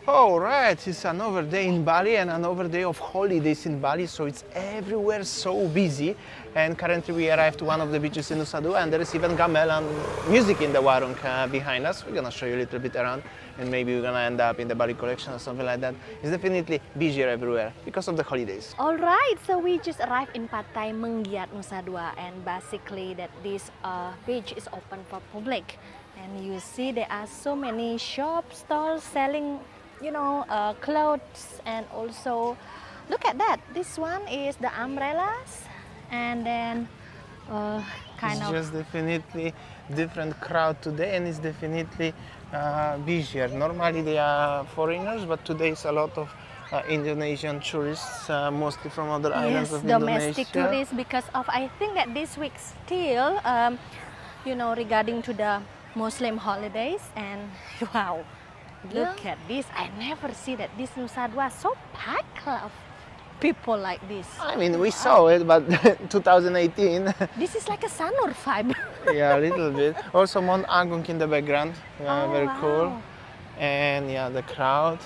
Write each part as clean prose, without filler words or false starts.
Oh, right, it's another day in Bali and another day of holidays in Bali, so it's everywhere so busy. And currently we arrived to one of the beaches in Nusa Dua, and there is even gamelan music in the warung behind us. We're gonna show you a little bit around, and maybe we're gonna end up in the Bali collection or something like that. It's definitely busier everywhere because of the holidays. All right, so we just arrived in Pantai Menggiat, Nusa Dua, and basically that this beach is open for public. And you see there are so many shops, stalls selling, clothes, and also look at that. This one is the umbrellas, and then It's just definitely different crowd today, and it's definitely busier. Normally they are foreigners, but today is a lot of Indonesian tourists, mostly from other islands of domestic Indonesia. tourists, because of I think that this week still, regarding to the Muslim holidays. And wow, look at this. I never see that this Nusa Dua so packed of people like this. I mean, we saw it, but 2018. This is like a Sanur vibe. Yeah, a little bit. Also, Mount Agung in the background, very cool. Wow. And yeah, the crowd,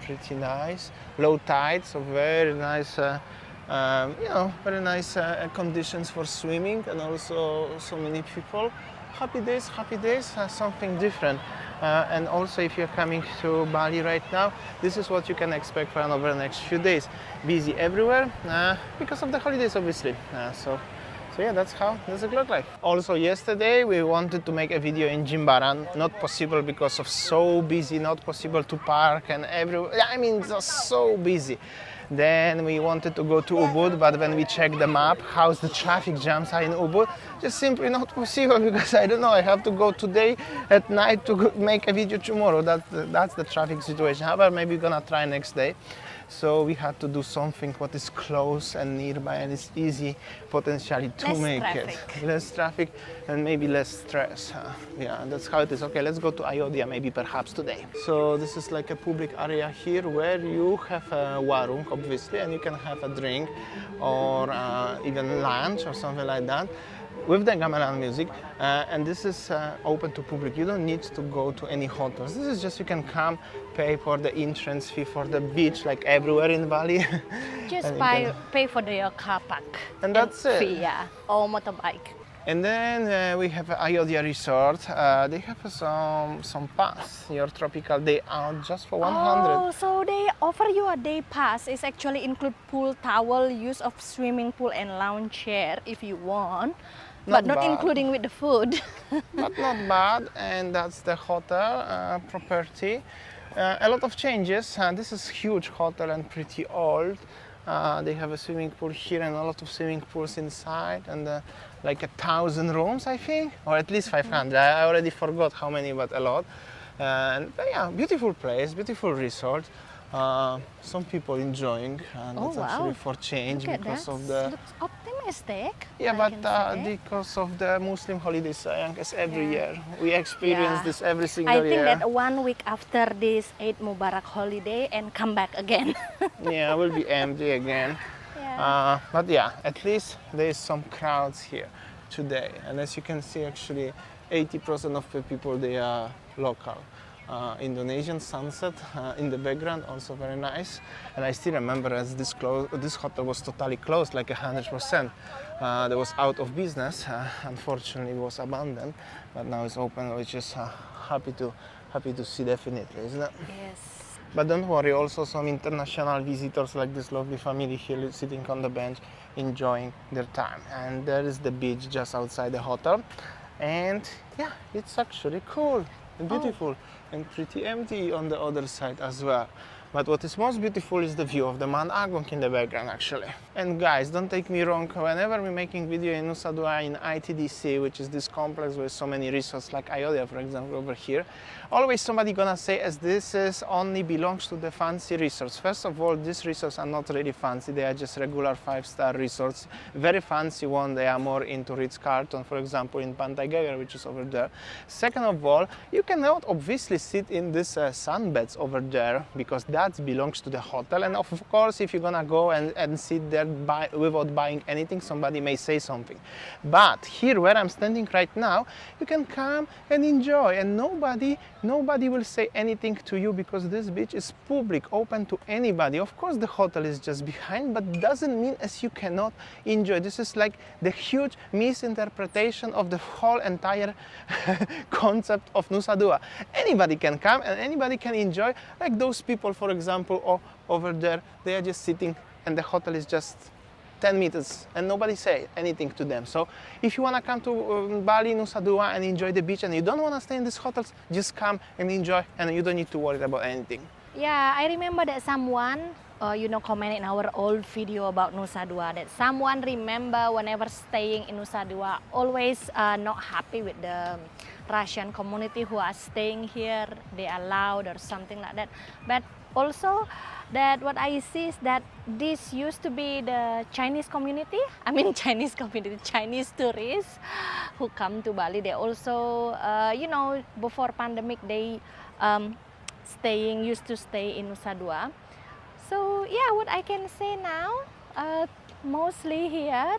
pretty nice. Low tide, so very nice. Very nice conditions for swimming, and also so many people. Happy days, something different. And also, if you're coming to Bali right now, this is what you can expect for over the next few days. Busy everywhere because of the holidays, obviously. So yeah, that's how does it look like. Also, yesterday we wanted to make a video in Jimbaran. Not possible because of so busy. Not possible to park and everywhere. I mean, just so busy. Then we wanted to go to Ubud, but when we checked the map, how's the traffic jams are in Ubud, just simply not possible, because I don't know, I have to go today at night to make a video tomorrow. That's the traffic situation. However, maybe we're gonna try next day. So we had to do something what is close and nearby and it's easy potentially to make it. Less traffic and maybe less stress. Yeah, that's how it is. Okay, let's go to Ayodia maybe perhaps today. So this is like a public area here where you have a warung obviously, and you can have a drink or even lunch or something like that with the gamelan music, and this is open to public. You don't need to go to any hotels. This is just, you can come, pay for the entrance fee for the beach like everywhere in Bali. Just pay for their car park. And that's it. Fee, yeah, or motorbike. And then we have Ayodia Resort. They have some pass, your tropical day out just for 100. Oh, so they offer you a day pass. It's actually include pool towel, use of swimming pool and lounge chair if you want. But not including with the food. But not bad, and that's the hotel property. A lot of changes. This is huge hotel and pretty old. They have a swimming pool here and a lot of swimming pools inside, and like 1,000 rooms, I think, or at least 500. I already forgot how many, but a lot. And yeah, beautiful place, beautiful resort. Some people enjoying, and that's actually for change because of the. Looks optimistic. Yeah, but because of the Muslim holidays, as every year we experience this every single year. I think that 1 week after this Eid Mubarak holiday and come back again. Yeah, we'll be empty again. Yeah. But yeah, at least there is some crowds here today, and as you can see, actually 80% of the people, they are local. Indonesian sunset in the background, also very nice. And I still remember as this hotel was totally closed, like 100%. That was out of business. Unfortunately, it was abandoned, but now it's open, which is happy to see, definitely, isn't it? Yes. But don't worry, also some international visitors like this lovely family here sitting on the bench enjoying their time. And there is the beach just outside the hotel. And yeah, it's actually cool and beautiful and pretty empty on the other side as well. But what is most beautiful is the view of the Mount Agung in the background, actually. And guys, don't take me wrong, whenever we're making video in Nusa Dua, in ITDC, which is this complex with so many resorts like Ayodia, for example, over here, always somebody gonna say as this is only belongs to the fancy resorts. First of all, these resorts are not really fancy, they are just regular 5-star resorts. Very fancy one, they are more into Ritz-Carlton, for example, in Pantai Geger, which is over there. Second of all, you cannot obviously sit in these sunbeds over there, because that that belongs to the hotel. And of course, if you're gonna go and sit there without buying anything, somebody may say something. But here where I'm standing right now, you can come and enjoy, and nobody will say anything to you, because this beach is public, open to anybody. Of course, the hotel is just behind, but doesn't mean as you cannot enjoy. This is like the huge misinterpretation of the whole entire concept of Nusa Dua. Anybody can come and anybody can enjoy, like those people, for example, over there, they are just sitting and the hotel is just 10 meters and nobody say anything to them. So if you want to come to Bali, Nusa Dua and enjoy the beach, and you don't want to stay in these hotels, just come and enjoy, and you don't need to worry about anything. Yeah, I remember that someone, comment in our old video about Nusa Dua, that someone remember whenever staying in Nusa Dua, always not happy with the Russian community who are staying here, they are loud or something like that. But also that what I see is that this used to be the Chinese community, Chinese tourists who come to Bali. They also, before pandemic, they used to stay in Nusa Dua. So yeah, what I can say now, mostly here,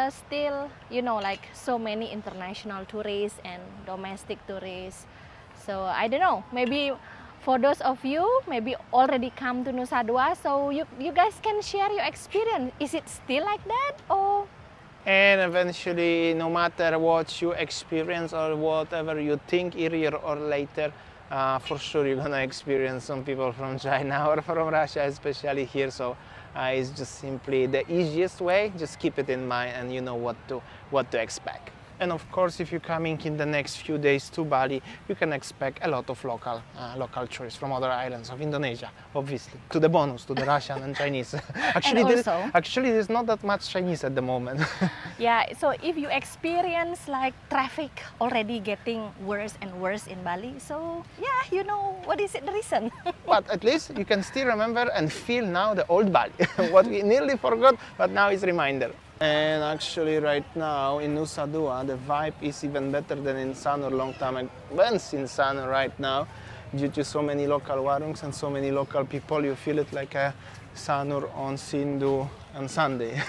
still, like so many international tourists and domestic tourists. So I don't know, maybe for those of you maybe already come to Nusa Dua, so you guys can share your experience. Is it still like that, or? And eventually, no matter what you experience or whatever you think earlier or later, for sure you're gonna experience some people from China or from Russia, especially here. So it's just simply the easiest way. Just keep it in mind, and you know what to expect. And of course, if you're coming in the next few days to Bali, you can expect a lot of local tourists from other islands of Indonesia, obviously, to the bonus, to the Russian and Chinese. Actually, there's not that much Chinese at the moment. Yeah, so if you experience like traffic already getting worse and worse in Bali, so yeah, you know, what is it, the reason? But at least you can still remember and feel now the old Bali, what we nearly forgot, but now is a reminder. And actually right now in Nusa Dua, the vibe is even better than in Sanur long time ago. In Sanur right now, due to so many local warungs and so many local people, you feel it like a Sanur on Sindu on Sunday.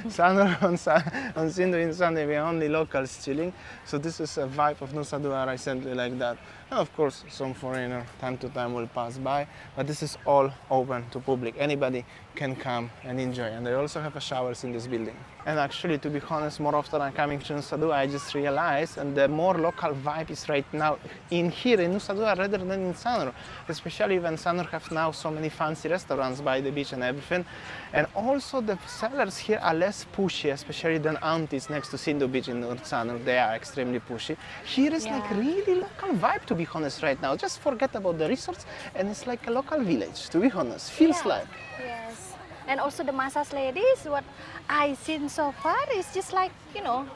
Sanur on Sindu in Sunday, we're only locals chilling. So this is a vibe of Nusa Dua recently like that. And of course, some foreigner time to time will pass by, but this is all open to public. Anybody can come and enjoy. And they also have showers in this building. And actually, to be honest, more often I'm coming to Nusa Dua, I just realized, and the more local vibe is right now in here in Nusa Dua rather than in Sanur, especially when Sanur have now so many fancy restaurants by the beach and everything. And also the sellers here are less pushy, especially than aunties next to Sindu beach in Sanur. They are extremely pushy. Here is like really local vibe, to be honest, right now. Just forget about the resorts, and it's like a local village, to be honest. Feels like. Yes. And also the massage ladies, what I've seen so far is just like,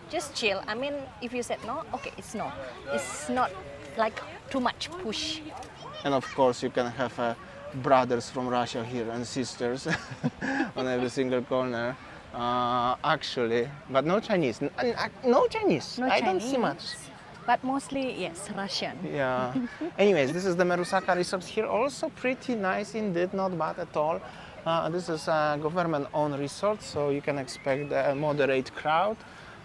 just chill. I mean, if you said no, okay, it's no. It's not like too much push. And of course, you can have brothers from Russia here and sisters on every single corner. Actually, but no Chinese. No Chinese. I don't see much. But mostly, yes, Russian. Yeah. Anyways, this is the Merusaka Resort here. Also pretty nice indeed, not bad at all. This is a government-owned resort, so you can expect a moderate crowd.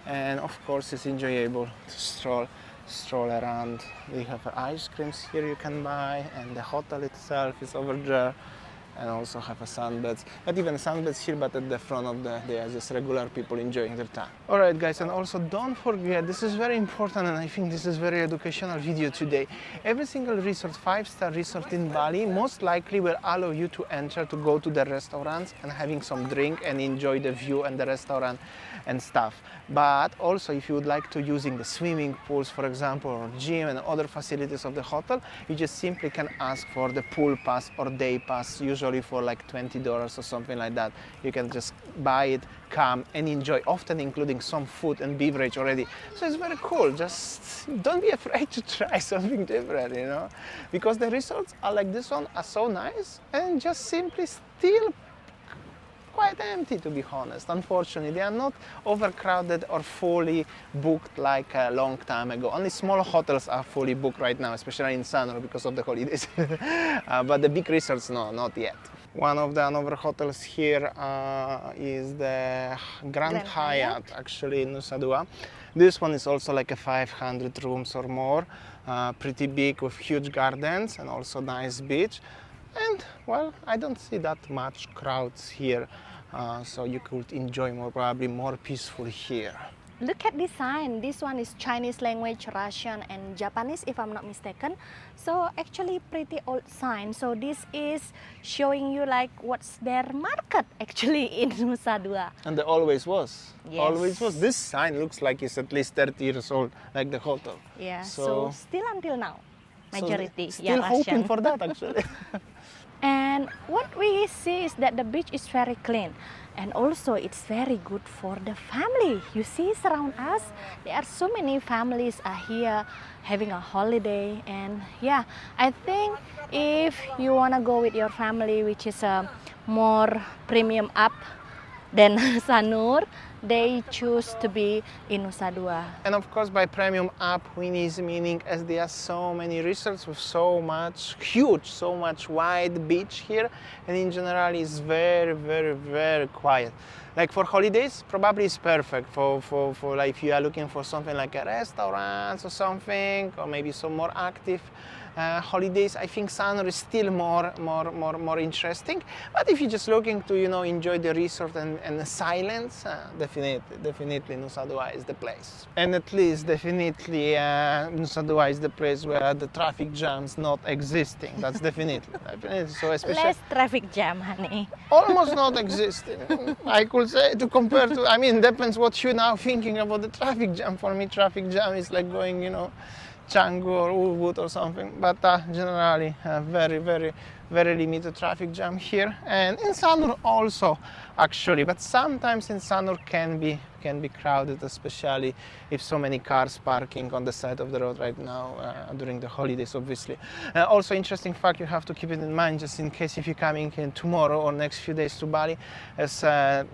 And of course, it's enjoyable to stroll around. We have ice creams here you can buy, and the hotel itself is over there. And also have a sunbeds, not even sunbeds here, but at the front of they are just regular people enjoying their time. Alright guys, and also don't forget, this is very important, and I think this is very educational video today. Every single resort, 5-star resort in Bali, most likely will allow you to enter to go to the restaurants and having some drink and enjoy the view and the restaurant and stuff. But also if you would like to using the swimming pools, for example, or gym and other facilities of the hotel, you just simply can ask for the pool pass or day pass, usually for like $20 or something like that. You can just buy it, come and enjoy, often including some food and beverage already. So it's very cool. Just don't be afraid to try something different, because the resorts are like this one are so nice and just simply still quite empty, to be honest. Unfortunately, they are not overcrowded or fully booked like a long time ago. Only small hotels are fully booked right now, especially in summer because of the holidays. But the big resorts, no, not yet. One of the another hotels here is the Grand Hyatt, actually in Nusa Dua. This one is also like a 500 rooms or more, pretty big with huge gardens and also nice beach. And well, I don't see that much crowds here, so you could enjoy probably more peaceful here. Look at this sign. This one is Chinese language, Russian and Japanese if I'm not mistaken. So actually pretty old sign. So this is showing you like what's their market actually in Nusa Dua. And there always was. Yes. Always was. This sign looks like it's at least 30 years old, like the hotel. Yeah, so still until now, majority. So yeah, still hoping Russian. for that actually. And what we see is that the beach is very clean and also it's very good for the family. You see around us, there are so many families are here having a holiday, and yeah, I think if you want to go with your family, which is a more premium up than Sanur, they choose to be in Nusa Dua. And of course, by premium up, meaning as there are so many resorts with so much wide beach here, and in general it's very quiet. Like for holidays, probably it's perfect for like if you are looking for something like a restaurant or something, or maybe some more active holidays. I think Sanur is still more interesting. But if you're just looking to enjoy the resort and the silence, definitely Nusa Dua is the place. And at least definitely Nusa Dua is the place where the traffic jams not existing. That's definitely. So especially Less traffic jam, honey. almost not existing. I could say to compare to. I mean, depends what you now thinking about the traffic jam. For me, traffic jam is like going, Canggu or Ubud or something, but generally very limited traffic jam here, and in Sanur also actually, but sometimes in Sanur can be crowded, especially if so many cars parking on the side of the road right now during the holidays, obviously. Also interesting fact you have to keep it in mind, just in case if you're coming in tomorrow or next few days to Bali, as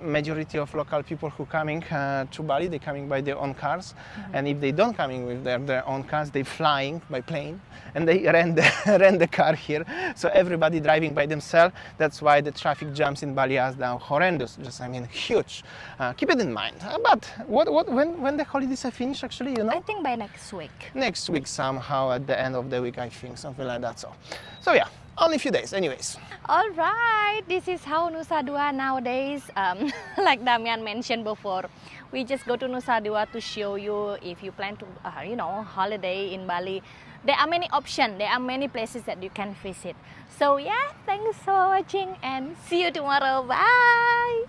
majority of local people who coming to Bali, they coming by their own cars, and if they don't coming with their own cars, they flying by plane and they rent the car here, so everybody driving by themselves. That's why the traffic jams in Bali are now horrendous, just huge. Keep it in mind. But when the holidays are finished, actually, I think by next week. Next week somehow at the end of the week, I think, something like that. So yeah, only a few days anyways. All right, this is how Nusa Dua nowadays, like Damian mentioned before, we just go to Nusa Dua to show you if you plan to, holiday in Bali. There are many options, there are many places that you can visit. So yeah, thanks for watching and see you tomorrow. Bye!